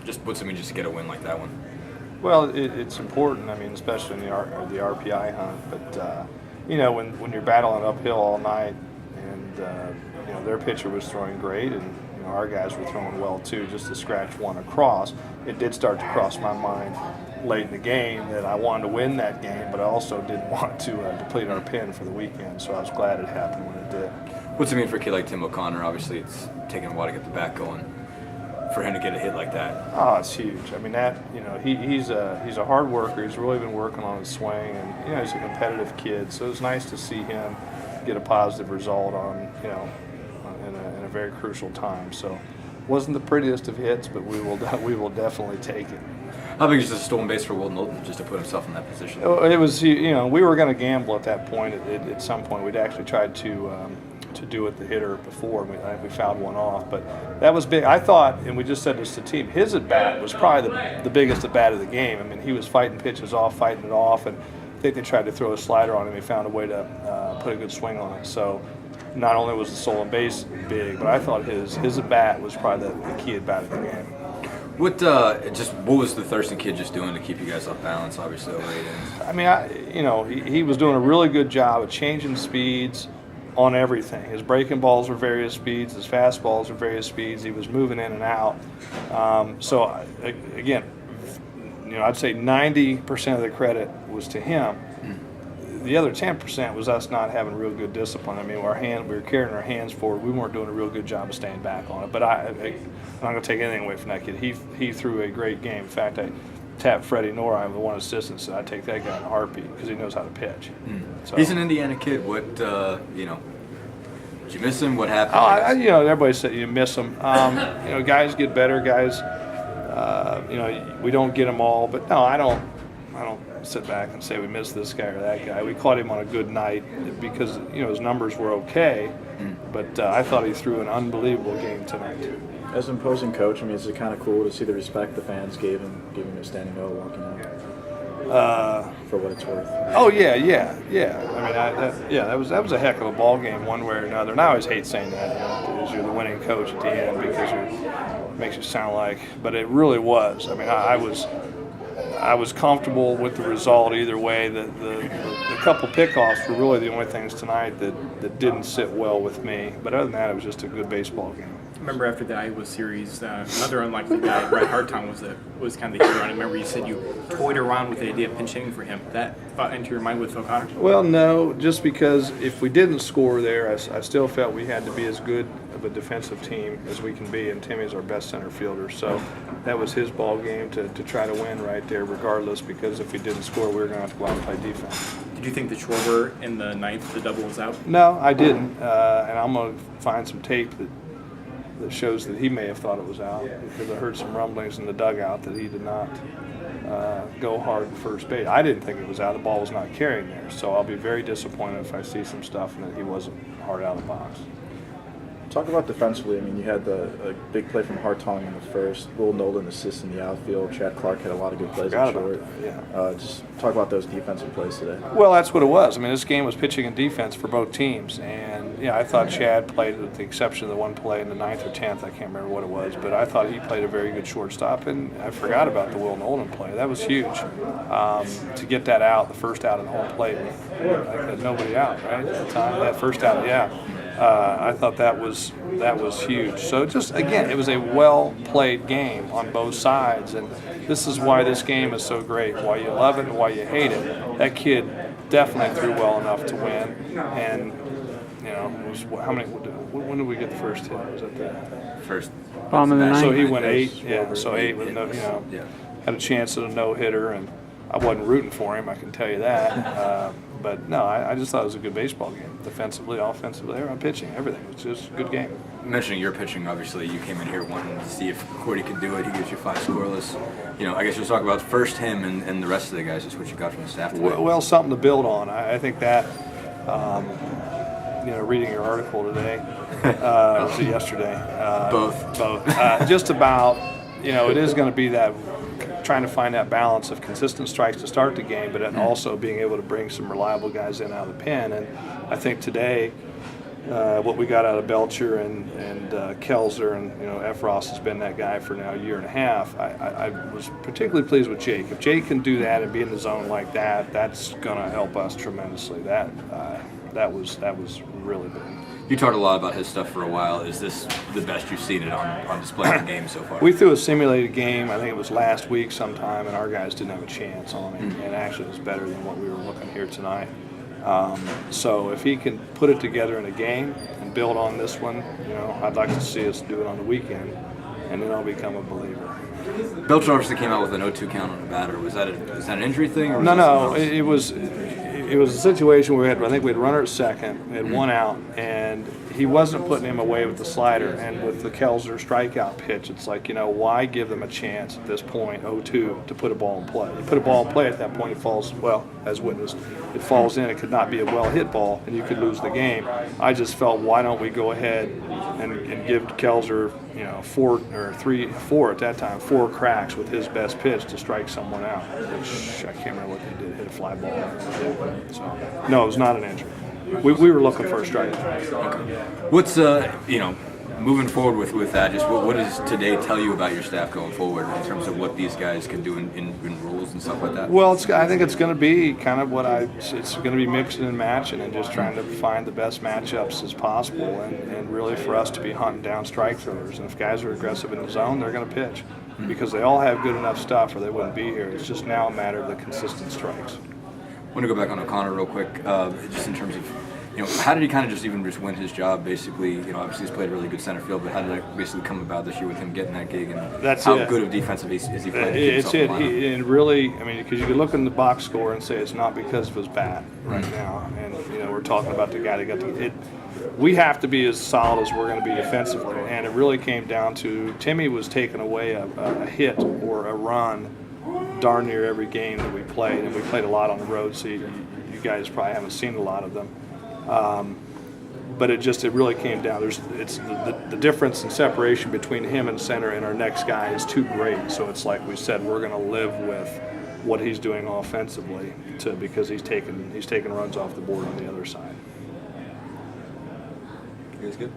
Just what's it mean just to get a win like that one? Well, it's important. I mean, especially in the RPI hunt. But when you're battling uphill all night, and their pitcher was throwing great, and our guys were throwing well too. Just to scratch one across, it did start to cross my mind late in the game that I wanted to win that game, but I also didn't want to deplete our pen for the weekend. So I was glad it happened when it did. What's it mean for a kid like Tim O'Connor? Obviously, it's taken a while to get the bat going. For him to get a hit like that. Oh, it's huge. I mean, he's a hard worker. He's really been working on his swing, and he's a competitive kid. So it's nice to see him get a positive result on in a very crucial time. So wasn't the prettiest of hits, but we will definitely take it. How big is the stolen base for Will Knowlton just to put himself in that position? It was we were going to gamble at that point. At some point, we'd actually tried to do with the hitter before. We fouled one off, but that was big. I thought, and we just said this to the team, his at bat was probably the biggest at bat of the game. I mean, he was fighting pitches off, fighting it off, and I think they tried to throw a slider on him. He found a way to put a good swing on it. So not only was the stolen base big, but I thought his at bat was probably the key at bat of the game. What was the Thurston kid just doing to keep you guys off balance? Obviously, over 8 innings. I mean, he was doing a really good job of changing speeds on everything. His breaking balls were various speeds. His fastballs were various speeds. He was moving in and out. So again, I'd say 90% of the credit was to him. The other 10% was us not having real good discipline. I mean, we were carrying our hands forward. We weren't doing a real good job of staying back on it. But I'm not going to take anything away from that kid. He threw a great game. In fact, I tapped Freddie Nora, the one assistant, said I'd take that guy in a heartbeat because he knows how to pitch. So, he's an Indiana kid. What did you miss him? What happened? Everybody said you miss him. Guys get better. Guys, we don't get them all. But no, I don't sit back and say we missed this guy or that guy. We caught him on a good night because his numbers were okay. But I thought he threw an unbelievable game tonight. As an opposing coach, I mean, is it kind of cool to see the respect the fans gave him, giving him a standing O walking out? For what it's worth. Oh yeah. I mean, that was a heck of a ball game, one way or another. And I always hate saying that because you're the winning coach at the end because it makes you sound like. But it really was. I mean, I was comfortable with the result either way. The couple pickoffs were really the only things tonight that didn't sit well with me. But other than that, it was just a good baseball game. I remember after the Iowa series, another unlikely guy, Brett Hartong, was kind of the hero. And I remember you said you toyed around with the idea of pinch hitting for him. That thought into your mind with O'Connor? Well, no, just because if we didn't score there, I still felt we had to be as good of a defensive team as we can be, and Timmy's our best center fielder. So that was his ball game to try to win right there regardless, because if we didn't score, we were going to have to go out and play defense. Did you think that Schwarber in the ninth, the double was out? No, I didn't, and I'm going to find some tape that shows that he may have thought it was out, because I heard some rumblings in the dugout that he did not go hard at first base. I didn't think it was out. The ball was not carrying there, so I'll be very disappointed if I see some stuff and that he wasn't hard out of the box. Talk about defensively. I mean, you had a big play from Hartong in the first. Will Nolan assist in the outfield. Chad Clark had a lot of good plays in short. Just talk about those defensive plays today. Well, that's what it was. I mean, this game was pitching and defense for both teams. And, I thought Chad played, with the exception of the one play in the 9th or 10th. I can't remember what it was. But I thought he played a very good shortstop. And I forgot about the Will Nolan play. That was huge. To get that out, the first out at home plate, I had nobody out, right, at the time. That first out, I thought that was huge. So just, again, it was a well-played game on both sides, and this is why this game is so great, why you love it and why you hate it. That kid definitely threw well enough to win, and, how many, when did we get the first hit? Was that the first? Bottom of the ninth. So he went 8, so 8 with no, had a chance at a no-hitter, and I wasn't rooting for him, I can tell you that. But no, I just thought it was a good baseball game, defensively, offensively, on pitching, everything. It was just a good game. Mentioning your pitching, obviously, you came in here wanting to see if Cordy could do it. He gives you 5 scoreless. I guess you'll talk about first him and the rest of the guys, just what you got from the staff today. Well, something to build on. I think that, reading your article today, was it yesterday? Both. Just about, it is going to be that, trying to find that balance of consistent strikes to start the game, but then also being able to bring some reliable guys in out of the pen. And I think today, what we got out of Belcher and Kelzer, and Efros has been that guy for now a year and a half. I was particularly pleased with Jake. If Jake can do that and be in the zone like that, that's going to help us tremendously. That was really big. You talked a lot about his stuff for a while. Is this the best you've seen it on display in the game so far? We threw a simulated game, I think it was last week sometime, and our guys didn't have a chance on it. And actually it was better than what we were looking here tonight. So if he can put it together in a game and build on this one, I'd like to see us do it on the weekend, and then I'll become a believer. Belcher obviously came out with an 0-2 count on the batter. Was that an injury thing? Or No. It was a situation where I think we had runner at second, we had one out, and he wasn't putting him away with the slider. And with the Kelzer strikeout pitch, it's like, why give them a chance at this point, 0-2, to put a ball in play? You put a ball in play at that point, it falls, well, as witnessed, it falls in. It could not be a well-hit ball, and you could lose the game. I just felt, why don't we go ahead and give Kelzer, 4 at that time, 4 cracks with his best pitch to strike someone out, which I can't remember what they did, hit a fly ball. So, no, it was not an injury. We were looking for a strike. Okay. What's moving forward with that? Just what does today tell you about your staff going forward in terms of what these guys can do in rules and stuff like that? Well, I think it's going to be kind of it's going to be mixing and matching and just trying to find the best matchups as possible, and really for us to be hunting down strike throwers. And if guys are aggressive in the zone, they're going to pitch because they all have good enough stuff or they wouldn't be here. It's just now a matter of the consistent strikes. I want to go back on O'Connor real quick, just in terms of, how did he kind of just win his job, basically? Obviously he's played really good center field, but how did it basically come about this year with him getting that gig, and how good of defensive is he playing? It's it. And really, because you could look in the box score and say it's not because of his bat right now. And, we're talking about the guy that got the – we have to be as solid as we're going to be defensively. And it really came down to Timmy was taking away a hit or a run darn near every game that we played, and we played a lot on the road, so you guys probably haven't seen a lot of them. But it really came down. It's the difference in separation between him and center and our next guy is too great. So it's like we said, we're going to live with what he's doing offensively because he's taking runs off the board on the other side. You guys good?